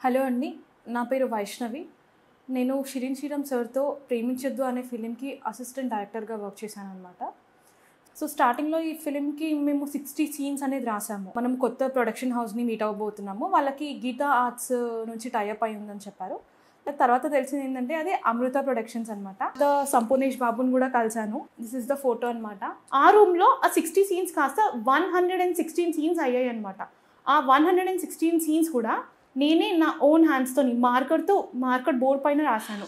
Hello అండి, నా పేరు వైష్ణవి. నేను షిరిన్ శ్రీరామ్ సార్తో ప్రేమించొద్దు అనే ఫిలింకి అసిస్టెంట్ డైరెక్టర్గా వర్క్ చేశాను అనమాట. సో స్టార్టింగ్లో ఈ ఫిలింకి మేము 60 సీన్స్ అనేది రాసాము. మనం కొత్త ప్రొడక్షన్ హౌస్ని మీట్ అవ్వబోతున్నాము. వాళ్ళకి గీతా ఆర్ట్స్ నుంచి టైఅప్ అయి ఉందని చెప్పారు. తర్వాత తెలిసింది ఏంటంటే అది అమృత ప్రొడక్షన్స్ అనమాట. సంపూర్ణేష్ బాబుని కూడా కలిసాను. దిస్ ఇస్ ద ఫోటో అనమాట. ఆ రూమ్లో ఆ 60 సీన్స్ కాస్త 116 సీన్స్ అయ్యాయి అనమాట. ఆ 116 సీన్స్ కూడా నేనే నా ఓన్ హ్యాండ్స్తో మార్కర్ బోర్డ్ పైన రాశాను.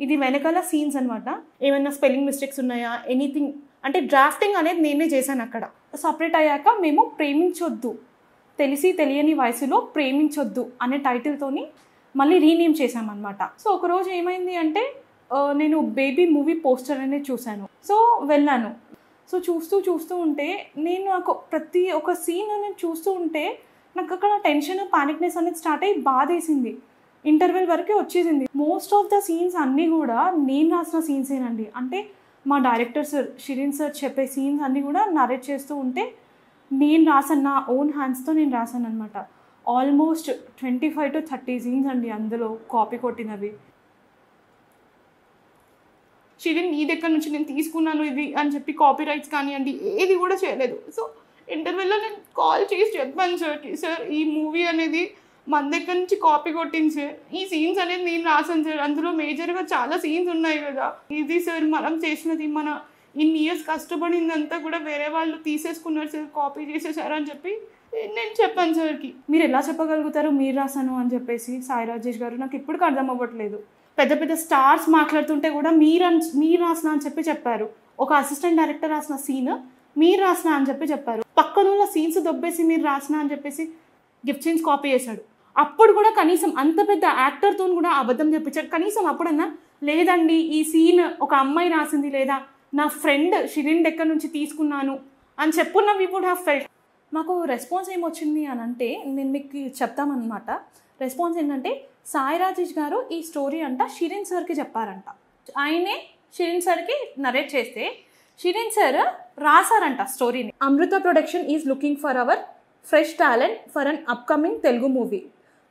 ఇది వెనకాల సీన్స్ అనమాట. ఏమైనా స్పెల్లింగ్ మిస్టేక్స్ ఉన్నాయా, ఎనీథింగ్ అంటే డ్రాఫ్టింగ్ అనేది నేనే చేశాను అక్కడ. సపరేట్ అయ్యాక మేము ప్రేమించొద్దు, తెలిసి తెలియని వయసులో ప్రేమించొద్దు అనే టైటిల్తోని మళ్ళీ రీనేమ్ చేశామన్నమాట. సో ఒకరోజు ఏమైంది అంటే నేను బేబీ మూవీ పోస్టర్ అనేది చూశాను. సో వెళ్ళాను. సో చూస్తూ ఉంటే నాకు ప్రతి ఒక్క సీన్ అనేది చూస్తూ ఉంటే నాకు అక్కడ టెన్షన్, పానిక్నెస్ అనేది స్టార్ట్ అయ్యి బాధేసింది. ఇంటర్వెల్ వరకే వచ్చేసింది. మోస్ట్ ఆఫ్ ద సీన్స్ అన్నీ కూడా నేను రాసిన సీన్సేనండి. అంటే మా డైరెక్టర్ సార్, షిరిన్ సార్ చెప్పే సీన్స్ అన్నీ కూడా నరేట్ చేస్తూ ఉంటే నేను రాసాను, నా ఓన్ హ్యాండ్స్తో నేను రాశాను అనమాట. ఆల్మోస్ట్ 25 to 30 సీన్స్ అండి అందులో కాపీ కొట్టినవి. షిరిన్ నీ దగ్గర నుంచి నేను తీసుకున్నాను ఇది అని చెప్పి కాపీ రైట్స్ కానివ్వండి ఏది కూడా చేయలేదు. సో ఇంటర్వెల్లో నేను కాల్ చేసి చెప్పాను సార్కి, సార్ ఈ మూవీ అనేది మన దగ్గర నుంచి కాపీ కొట్టింది సార్, ఈ సీన్స్ అనేది నేను రాసాను సార్, అందులో మేజర్గా చాలా సీన్స్ ఉన్నాయి కదా, ఇది సార్ మనం చేసినది, మన ఇన్ని ఇయర్స్ కష్టపడిందంతా కూడా వేరే వాళ్ళు తీసేసుకున్నారు సార్, కాపీ చేసేసారు అని చెప్పి నేను చెప్పాను సార్కి. మీరు ఎలా చెప్పగలుగుతారు మీరు రాసాను అని చెప్పేసి సాయి రాజేష్ గారు, నాకు ఇప్పటికీ అర్థం అవ్వట్లేదు. పెద్ద పెద్ద స్టార్స్ మాట్లాడుతుంటే కూడా మీరు రాసిన అని చెప్పి చెప్పారు. ఒక అసిస్టెంట్ డైరెక్టర్ రాసిన సీన్ మీరు రాసిన అని చెప్పారు. పక్కన సీన్స్ దొబ్బేసి మీరు రాసిన అని చెప్పేసి గిఫ్ట్ సీన్స్ కాపీ చేశాడు. అప్పుడు కూడా కనీసం అంత పెద్ద యాక్టర్తో కూడా అబద్ధం చెప్పించాడు. కనీసం అప్పుడన్నా లేదండి ఈ సీన్ ఒక అమ్మాయి రాసింది, లేదా నా ఫ్రెండ్ షిరిన్ దగ్గర నుంచి తీసుకున్నాను అని చెప్పున్నా వీ వుడ్ హ్యావ్ ఫెల్ట్. మాకు రెస్పాన్స్ ఏమొచ్చింది అని అంటే నేను మీకు చెప్తామన్నమాట. రెస్పాన్స్ ఏంటంటే సాయి రాజేష్ గారు ఈ స్టోరీ అంట షిరిన్ సార్కి చెప్పారంట. ఆయనే షిరిన్ సార్కి నరేట్ చేస్తే షిరిన్ సార్ రాసారంట స్టోరీని. Amrita production is looking for our fresh talent for an upcoming Telugu movie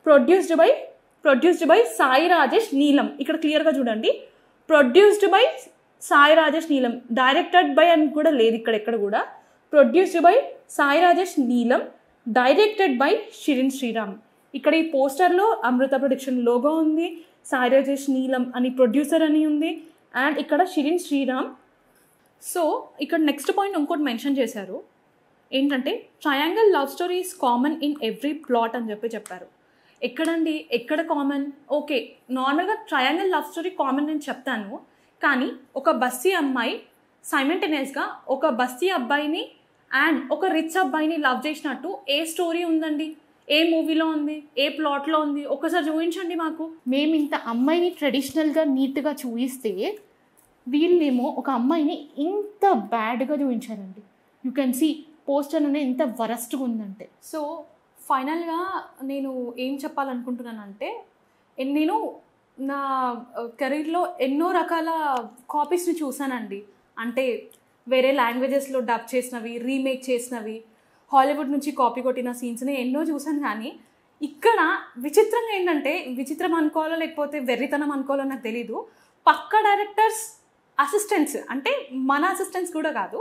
produced by Sai Rajesh Neelam. ఇక్కడ క్లియర్గా చూడండి, ప్రొడ్యూస్డ్ బై సాయి రాజేష్ నీలం, డైరెక్టెడ్ బై అని కూడా లేదు ఇక్కడ కూడా. ప్రొడ్యూస్డ్ బై సాయి రాజేష్ నీలం, డైరెక్టెడ్ బై షిరిన్ శ్రీరామ్. ఇక్కడ ఈ పోస్టర్లో అమృత ప్రొడక్షన్ లోగో ఉంది, సాయి రాజేష్ నీలం అని ప్రొడ్యూసర్ అని ఉంది, అండ్ ఇక్కడ షిరిన్ శ్రీరామ్. సో ఇక్కడ నెక్స్ట్ పాయింట్ ఇంకోటి మెన్షన్ చేశారు ఏంటంటే triangle love story is common in every plot అని చెప్పారు. ఎక్కడండి, ఎక్కడ కామన్? ఓకే, నార్మల్గా ట్రయాంగిల్ లవ్ స్టోరీ కామన్ నేను చెప్తాను, కానీ ఒక బస్తీ అమ్మాయి సైమల్టేనియస్గా ఒక బస్తీ అబ్బాయిని అండ్ ఒక రిచ్ అబ్బాయిని లవ్ చేసినట్టు ఏ స్టోరీ ఉందండి? ఏ మూవీలో ఉంది? ఏ ప్లాట్లో ఉంది? ఒకసారి చూపించండి మాకు. మేము ఇంత అమ్మాయిని ట్రెడిషనల్గా నీట్గా చూపిస్తే వీళ్ళేమో ఒక అమ్మాయిని ఇంత బ్యాడ్గా చూపించారండి. యూ కెన్ సీ పోస్టర్ అనేది ఎంత వరస్ట్గా ఉందంటే. సో ఫైనల్గా నేను ఏం చెప్పాలనుకుంటున్నానంటే నేను నా కెరీర్లో ఎన్నో రకాల కాపీస్ని చూసానండి. అంటే వేరే లాంగ్వేజెస్లో డబ్ చేసినవి, రీమేక్ చేసినవి, హాలీవుడ్ నుంచి కాపీ కొట్టిన సీన్స్ని ఎన్నో చూసాను. కానీ ఇక్కడ విచిత్రంగా ఏంటంటే, విచిత్రం అనుకోవాలో లేకపోతే వెర్రితనం అనుకోవాలో నాకు తెలీదు, పక్క డైరెక్టర్స్ అసిస్టెంట్స్, అంటే మన అసిస్టెంట్స్ కూడా కాదు,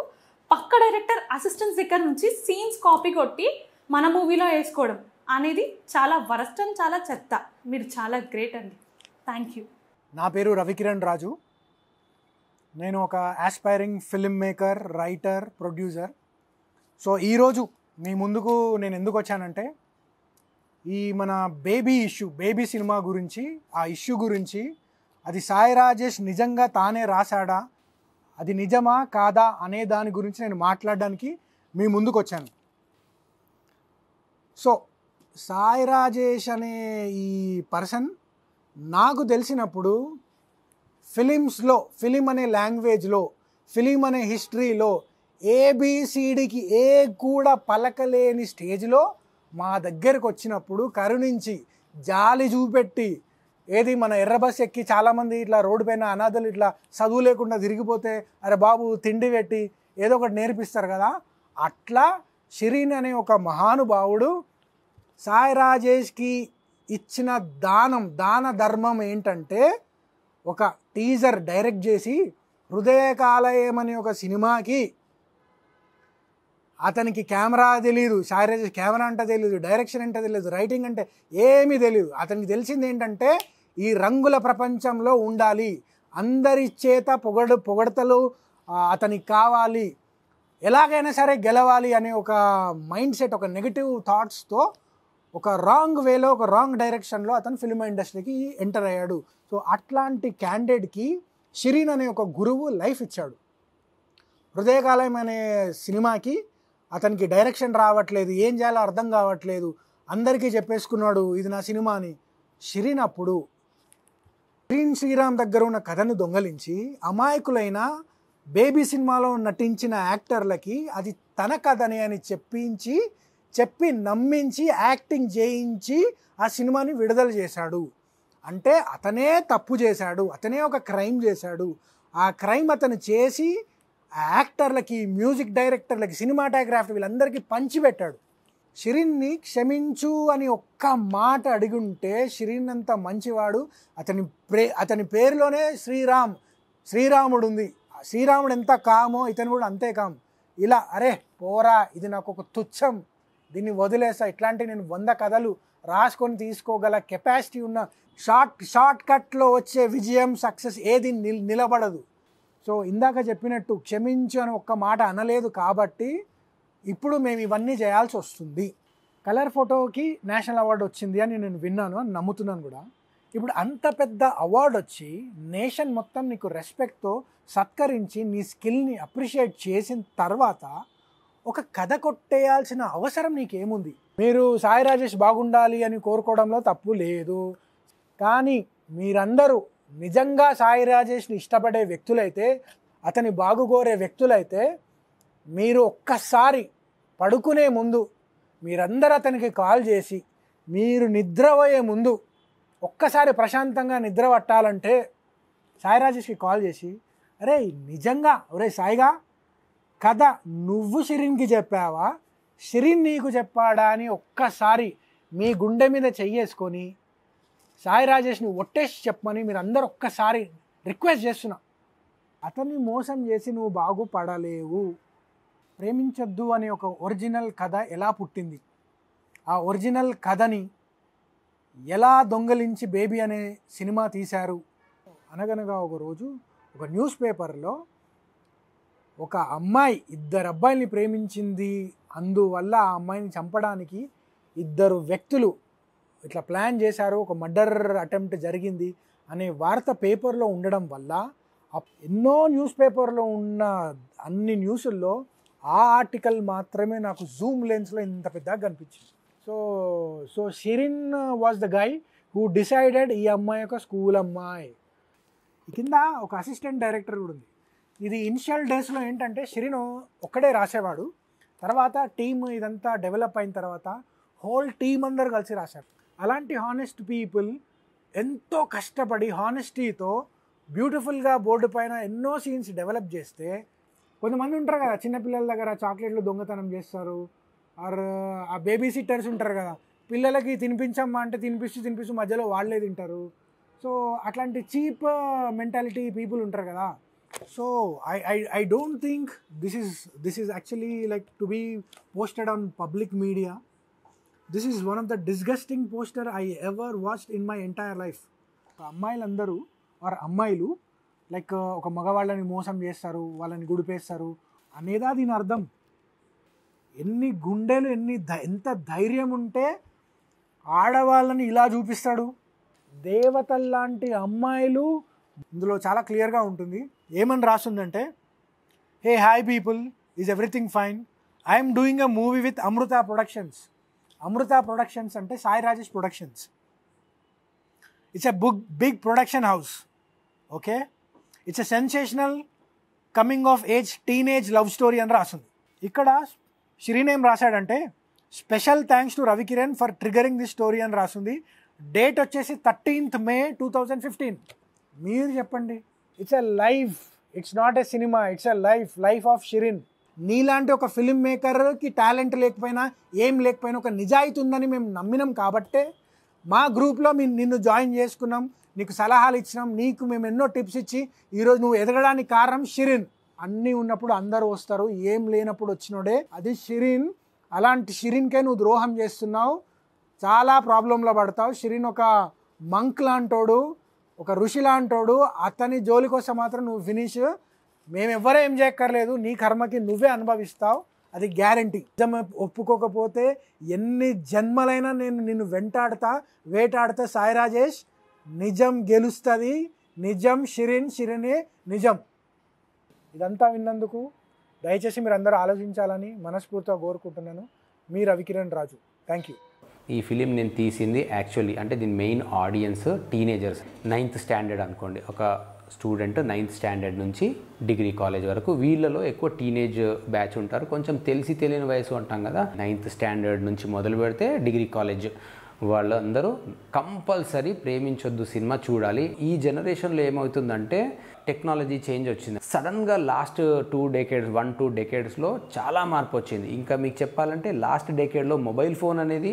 పక్క డైరెక్టర్ అసిస్టెంట్స్ దగ్గర నుంచి సీన్స్ కాపీ కొట్టి మన మూవీలో వేసుకోవడం అనేది చాలా వరస్ట్ అండ్ చాలా చెత్త. మీరు చాలా గ్రేట్ అండి. Thank you. నా పేరు రవికిరణ్ రాజు. నేను ఒక aspiring film maker, writer, producer. So ఈరోజు మీ ముందుకు నేను ఎందుకు వచ్చానంటే ఈ మన బేబీ సినిమా గురించి, ఆ ఇష్యూ గురించి, అది సాయి రాజేష్ నిజంగా తానే రాశాడా, అది నిజమా కాదా అనే దాని గురించి నేను మాట్లాడడానికి మీ ముందుకు వచ్చాను. సో సాయి రాజేష్ అనే ఈ పర్సన్ నాకు తెలిసినప్పుడు ఫిలిం అనే లాంగ్వేజ్లో, ఫిలిం అనే హిస్టరీలో ఏబిసిడికి ఏ కూడా పలకలేని స్టేజ్లో మా దగ్గరకు వచ్చినప్పుడు కరుణించి జాలి చూపెట్టి, ఏది మన ఎర్ర బస్ ఎక్కి చాలామంది ఇట్లా రోడ్డు పైన అనాథలు ఇట్లా చదువు లేకుండా తిరిగిపోతే అరే బాబు తిండి పెట్టి ఏదో ఒకటి నేర్పిస్తారు కదా, అట్లా షిరిన్ అనే ఒక మహానుభావుడు సాయి రాజేష్కి ఇచ్చిన దాన ధర్మం ఏంటంటే ఒక టీజర్ డైరెక్ట్ చేసి హృదయకాలయం అనే ఒక సినిమాకి అతనికి కెమెరా తెలియదు, సాయి రాజేష్ కెమెరా అంటే తెలియదు, డైరెక్షన్ అంటే తెలియదు, రైటింగ్ అంటే ఏమీ తెలియదు. అతనికి తెలిసింది ఏంటంటే ఈ రంగుల ప్రపంచంలో ఉండాలి, అందరి చేత పొగడతలు అతనికి కావాలి, ఎలాగైనా సరే గెలవాలి అనే ఒక మైండ్ సెట్, ఒక నెగిటివ్ థాట్స్తో ఒక రాంగ్ వేలో, ఒక రాంగ్ డైరెక్షన్లో అతను ఫిల్మ్ ఇండస్ట్రీకి ఎంటర్ అయ్యాడు. సో అట్లాంటి క్యాండిడేట్కి షిరీన్ అనే ఒక గురువు లైఫ్ ఇచ్చాడు. హృదయకాలయం అనే సినిమాకి అతనికి డైరెక్షన్ రావట్లేదు, ఏం చేయాలో అర్థం కావట్లేదు, అందరికీ చెప్పేసుకున్నాడు ఇది నా సినిమా అని. షిరీన్ అప్పుడు శ్రీరామ్ దగ్గర ఉన్న కథను దొంగలించి అమాయకులైన బేబీ సినిమాలో నటించిన యాక్టర్లకి అది తన కథనే అని చెప్పి నమ్మించి యాక్టింగ్ చేయించి ఆ సినిమాని విడుదల చేశాడు. అంటే అతనే తప్పు చేశాడు, అతనే ఒక క్రైమ్ చేశాడు. ఆ క్రైమ్ అతను చేసి యాక్టర్లకి, మ్యూజిక్ డైరెక్టర్లకి, సినిమాటోగ్రాఫర్ వీళ్ళందరికీ పంచిపెట్టాడు. షిరీన్ని క్షమించు అని ఒక్క మాట అడిగుంటే షిరీన్ అంత మంచివాడు. అతని పేరులోనే శ్రీరాముడు ఉంది. శ్రీరాముడు ఎంత కామో ఇతను కూడా అంతే కామ్. ఇలా అరే పోరా, ఇది నాకు ఒక తుచ్చం, దీన్ని వదిలేస్తా, ఇట్లాంటి నేను 100 కథలు రాసుకొని తీసుకోగల కెపాసిటీ ఉన్న షార్ట్ కట్లో వచ్చే విజయం, సక్సెస్ ఏది నిలబడదు. సో ఇందాక చెప్పినట్టు క్షమించు అని ఒక్క మాట అనలేదు కాబట్టి ఇప్పుడు మేము ఇవన్నీ చేయాల్సి వస్తుంది. కలర్ ఫోటోకి నేషనల్ అవార్డు వచ్చింది అని నేను విన్నాను, అని నమ్ముతున్నాను కూడా. ఇప్పుడు అంత పెద్ద అవార్డు వచ్చి నేషన్ మొత్తం నీకు రెస్పెక్ట్తో సత్కరించి నీ స్కిల్ని అప్రిషియేట్ చేసిన తర్వాత ఒక కథ కొట్టేయాల్సిన అవసరం నీకేముంది? మీరు సాయి రాజేష్ బాగుండాలి అని కోరుకోవడంలో తప్పు లేదు, కానీ మీరందరూ నిజంగా సాయి రాజేష్ని ఇష్టపడే వ్యక్తులైతే, అతని బాగుకోరే వ్యక్తులైతే మీరు ఒక్కసారి పడుకునే ముందు మీరందరూ అతనికి కాల్ చేసి, మీరు నిద్రపోయే ముందు ఒక్కసారి ప్రశాంతంగా నిద్ర పట్టాలంటే సాయి రాజేష్కి కాల్ చేసి, అరే నిజంగా ఒరే సాయిగా కథ నువ్వు షిరీన్కి చెప్పావా, షిరీన్ నీకు చెప్పాడా అని ఒక్కసారి మీ గుండె మీద చెయ్యేసుకొని సాయి రాజేష్ని ఒట్టేసి చెప్పమని మీరు అందరూ ఒక్కసారి రిక్వెస్ట్ చేస్తున్నా. అతన్ని మోసం చేసి నువ్వు బాగుపడలేవు. ప్రేమించొద్దు అనే ఒక ఒరిజినల్ కథ ఎలా పుట్టింది, ఆ ఒరిజినల్ కథని ఎలా దొంగలించి బేబీ అనే సినిమా తీశారు. అనగనగా ఒక రోజు ఒక న్యూస్ పేపర్లో ఒక అమ్మాయి 2 అబ్బాయిల్ని ప్రేమించింది, అందువల్ల ఆ అమ్మాయిని చంపడానికి 2 వ్యక్తులు ఇట్లా ప్లాన్ చేశారు, ఒక మర్డర్ అటెంప్ట్ జరిగింది అనే వార్త పేపర్లో ఉండడం వల్ల ఎన్నో న్యూస్ పేపర్లో ఉన్న అన్ని న్యూసుల్లో ఆ ఆర్టికల్ మాత్రమే నాకు జూమ్ లెన్స్లో ఇంత పెద్దగా కనిపించింది. So Shireen was the guy who decided ఈ అమ్మాయి ఒక స్కూల్ అమ్మాయి. కింద ఒక అసిస్టెంట్ డైరెక్టర్ కూడా ఉంది. ఇది ఇనిషియల్ డేస్లో ఏంటంటే షిరీన్ ఒక్కడే రాసేవాడు, తర్వాత టీమ్ ఇదంతా డెవలప్ అయిన తర్వాత హోల్ టీమ్ అందరు కలిసి రాశారు. అలాంటి హానెస్ట్ పీపుల్ ఎంతో కష్టపడి హానెస్టీతో బ్యూటిఫుల్గా బోర్డు పైన ఎన్నో సీన్స్ డెవలప్ చేస్తే, కొంతమంది ఉంటారు కదా చిన్నపిల్లల దగ్గర చాక్లెట్లు దొంగతనం చేస్తారు, ఆర్ ఆ బేబీ సిట్టర్స్ ఉంటారు కదా, పిల్లలకి తినిపించమ్మా అంటే తినిపిస్తూ మధ్యలో వాళ్ళే తింటారు. సో అట్లాంటి చీప్ మెంటాలిటీ పీపుల్ ఉంటారు కదా. So I don't think this is actually like to be posted on public media. This is one of the disgusting poster I ever watched in my entire life. అమ్మాయిలందరూ or అమ్మాయిలు like ఒక మగవాళ్ళని మోసం చేస్తారు, వాళ్ళని గుడిపేస్తారు అనేదా దీని అర్థం? ఎన్ని గుండెలు, ఎంత ధైర్యం ఉంటే ఆడవాళ్ళని ఇలా చూపిస్తాడు? దేవతల్లాంటి అమ్మాయిలు. ఇందులో చాలా క్లియర్గా ఉంటుంది, ఏమని రాస్తుందంటే, hey hi people, is everything fine, I'm doing a movie with Amrutha productions. Amrutha productions అంటే Sai Rajesh productions. It's a big production house. Okay, it's a sensational coming of age teenage love story అని రాస్తుంది. ఇక్కడ షిరీన్ ఏం రాశాడంటే, special thanks to Ravikiran for triggering this story అని రాస్తుంది. Date వచ్చేసి 13th May 2015. మీరు చెప్పండి, it's a life, it's not a cinema, it's a life of Shireen. నీలాంటి ఒక ఫిల్మ్ మేకర్కి టాలెంట్ లేకపోయినా ఏం లేకపోయినా ఒక నిజాయితీ ఉందని మేము నమ్మినాం కాబట్టే మా గ్రూప్లో నిన్ను జాయిన్ చేసుకున్నాం, నీకు సలహాలు ఇచ్చినాం, నీకు మేము ఎన్నో టిప్స్ ఇచ్చి ఈరోజు నువ్వు ఎదగడానికి కారణం షిరిన్. అన్నీ ఉన్నప్పుడు అందరూ వస్తారు, ఏం లేనప్పుడు వచ్చినోడే అది షిరిన్. అలాంటి షిరిన్కే నువ్వు ద్రోహం చేస్తున్నావు, చాలా ప్రాబ్లంలో పడతావు. షిరిన్ ఒక మంక్ లాంటోడు, ఒక ఋషి లాంటోడు, అతని జోలి కోసం మాత్రం నువ్వు ఫినిష్. మేము ఎవ్వరూ ఏం చేయక్కర్లేదు, నీ కర్మకి నువ్వే అనుభవిస్తావు, అది గ్యారంటీ. నిజం ఒప్పుకోకపోతే ఎన్ని జన్మలైనా నేను నిన్ను వేటాడతా సాయి రాజేష్. నిజం గెలుస్తుంది, నిజం షిరిన్, షిరినే నిజం. ఇదంతా విన్నందుకు దయచేసి మీరు అందరూ ఆలోచించాలని మనస్ఫూర్తిగా కోరుకుంటున్నాను. మీ రవికిరణ్ రాజు. Thank you. ఈ ఫిలిం నేను తీసింది యాక్చువల్లీ అంటే దీని main audience teenagers, 9th standard అనుకోండి. ఒక స్టూడెంట్ 9th స్టాండర్డ్ నుంచి డిగ్రీ కాలేజ్ వరకు, వీళ్ళలో ఎక్కువ టీనేజ్ బ్యాచ్ ఉంటారు. కొంచెం తెలియని వయసు అంటాం కదా, 9th స్టాండర్డ్ నుంచి మొదలు పెడితే డిగ్రీ కాలేజ్ వాళ్ళందరూ కంపల్సరీ ప్రేమించొద్దు సినిమా చూడాలి. ఈ జనరేషన్లో ఏమవుతుందంటే టెక్నాలజీ చేంజ్ వచ్చింది. సడన్గా లాస్ట్ 1-2 డెకేడ్స్లో చాలా మార్పు వచ్చింది. ఇంకా మీకు చెప్పాలంటే లాస్ట్ డెకేడ్లో మొబైల్ ఫోన్ అనేది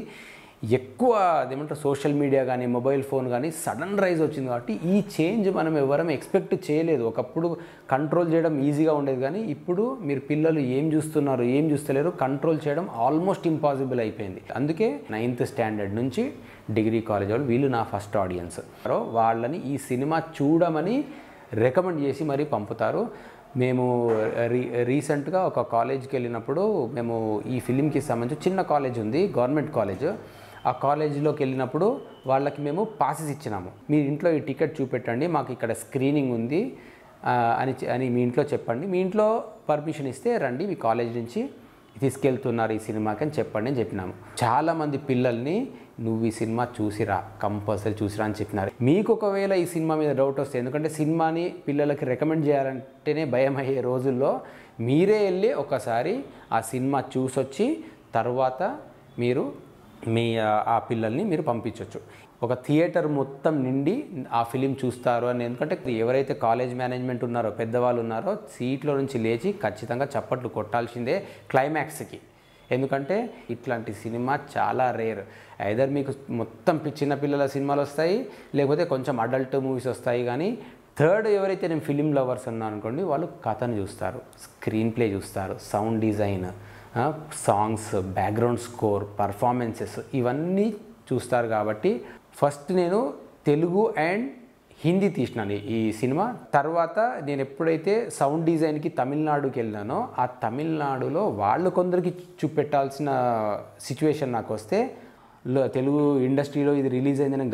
ఎక్కువ, అదేమంటారు, సోషల్ మీడియా కానీ మొబైల్ ఫోన్ కానీ సడన్ రైజ్ వచ్చింది. కాబట్టి ఈ చేంజ్ మనం ఎవరం ఎక్స్పెక్ట్ చేయలేదు. ఒకప్పుడు కంట్రోల్ చేయడం ఈజీగా ఉండేది, కానీ ఇప్పుడు మీరు పిల్లలు ఏం చూస్తున్నారు ఏం చూస్తలేరు కంట్రోల్ చేయడం ఆల్మోస్ట్ ఇంపాసిబుల్ అయిపోయింది. అందుకే 9th స్టాండర్డ్ నుంచి డిగ్రీ కాలేజ్ వాళ్ళు వీళ్ళు నా ఫస్ట్ ఆడియన్స్. వాళ్ళని ఈ సినిమా చూడమని రికమెండ్ చేసి మరీ పంపుతారు. మేము రీసెంట్గా ఒక కాలేజ్కి వెళ్ళినప్పుడు మేము ఈ ఫిలింకి సంబంధించి చిన్న కాలేజ్ ఉంది, గవర్నమెంట్ కాలేజ్. ఆ కాలేజీలోకి వెళ్ళినప్పుడు వాళ్ళకి మేము పాసెస్ ఇచ్చినాము. మీ ఇంట్లో ఈ టికెట్ చూపెట్టండి, మాకు ఇక్కడ స్క్రీనింగ్ ఉంది అని మీ ఇంట్లో చెప్పండి. మీ ఇంట్లో పర్మిషన్ ఇస్తే రండి, మీ కాలేజ్ నుంచి తీసుకెళ్తున్నారు ఈ సినిమాకి అని చెప్పండి అని చెప్పినాము. చాలామంది పిల్లల్ని నువ్వు ఈ సినిమా చూసిరా, కంపల్సరీ చూసిరా అని చెప్పినారు. మీకు ఒకవేళ ఈ సినిమా మీద డౌట్ వస్తే, ఎందుకంటే సినిమాని పిల్లలకి రికమెండ్ చేయాలంటేనే భయం అయ్యే రోజుల్లో మీరే వెళ్ళి ఒకసారి ఆ సినిమా చూసొచ్చి తర్వాత మీరు ఆ పిల్లల్ని మీరు పంపించవచ్చు. ఒక థియేటర్ మొత్తం నిండి ఆ ఫిలిం చూస్తారు అని. ఎందుకంటే ఎవరైతే కాలేజ్ మేనేజ్మెంట్ ఉన్నారో, పెద్దవాళ్ళు ఉన్నారో, సీట్లో నుంచి లేచి ఖచ్చితంగా చప్పట్లు కొట్టాల్సిందే క్లైమాక్స్కి. ఎందుకంటే ఇట్లాంటి సినిమా చాలా రేర్. ఐదర్ మీకు మొత్తం చిన్న పిల్లల సినిమాలు వస్తాయి, లేకపోతే కొంచెం అడల్ట్ మూవీస్ వస్తాయి. కానీ థర్డ్ ఎవరైతే నేను ఫిలిం లవర్స్ ఉన్నా అనుకోండి, వాళ్ళు కథను చూస్తారు, స్క్రీన్ ప్లే చూస్తారు, sound design, songs, background score, performances ఇవన్నీ చూస్తారు. కాబట్టి ఫస్ట్ నేను తెలుగు అండ్ హిందీ తీసినాను ఈ సినిమా. తర్వాత నేను ఎప్పుడైతే సౌండ్ డిజైన్కి తమిళనాడుకి వెళ్ళానో, ఆ తమిళనాడులో వాళ్ళు కొందరికి చూపెట్టాల్సిన సిచ్యువేషన్ నాకు వస్తే, తెలుగు ఇండస్ట్రీలో ఇది రిలీజ్ అయింది నేను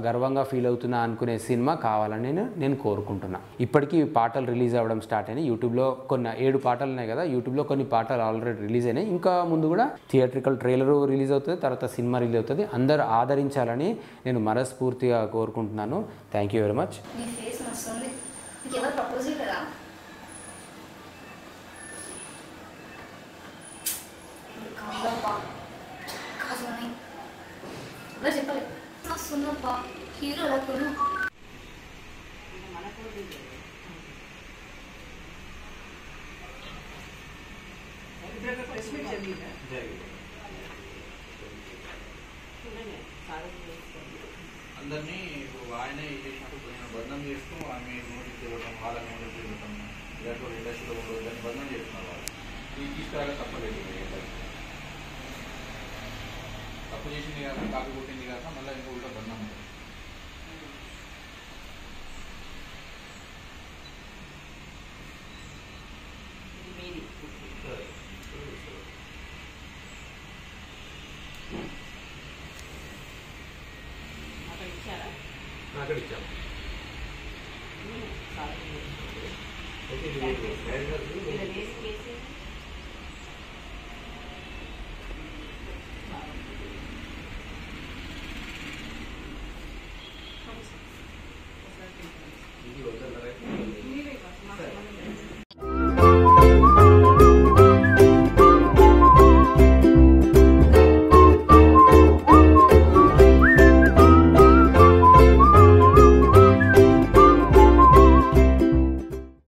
గర్వంగా ఫీల్ అవుతున్నా అనుకునే సినిమా కావాలని నేను కోరుకుంటున్నా. ఇప్పటికీ పాటలు రిలీజ్ అవ్వడం స్టార్ట్ అయినాయి. యూట్యూబ్లో కొన్ని 7 పాటలు ఉన్నాయి కదా, యూట్యూబ్లో కొన్ని పాటలు ఆల్రెడీ రిలీజ్ అయినాయి. ఇంకా ముందు కూడా థియేట్రికల్ ట్రైలరు రిలీజ్ అవుతుంది, తర్వాత సినిమా రిలీజ్ అవుతుంది. అందరూ ఆదరించాలని నేను మనస్ఫూర్తిగా కోరుకుంటున్నాను. Thank you very much. చెప్పలే వస్తున్నప్ప హీరోల కొను అందరినీ ఇప్పుడు ఆయనే చేసినప్పుడు నేను బంధం చేస్తూ ఆమె నోటీస్ ఇవ్వటం, వాళ్ళ నోటీస్ ఇవ్వటం, ఇలాంటి ఇండస్ట్రీలో ఉండదు దాన్ని బంధం చేస్తున్నారు. వాళ్ళు ఇది తీసుకురాగా తప్పలేదు. తప్పు చేసింది కాక, కాపీ కొట్టింది కాక మళ్ళీ ఇంకో ఉల్టా బంధం. అక్కడ ఇచ్చాము. ఓకే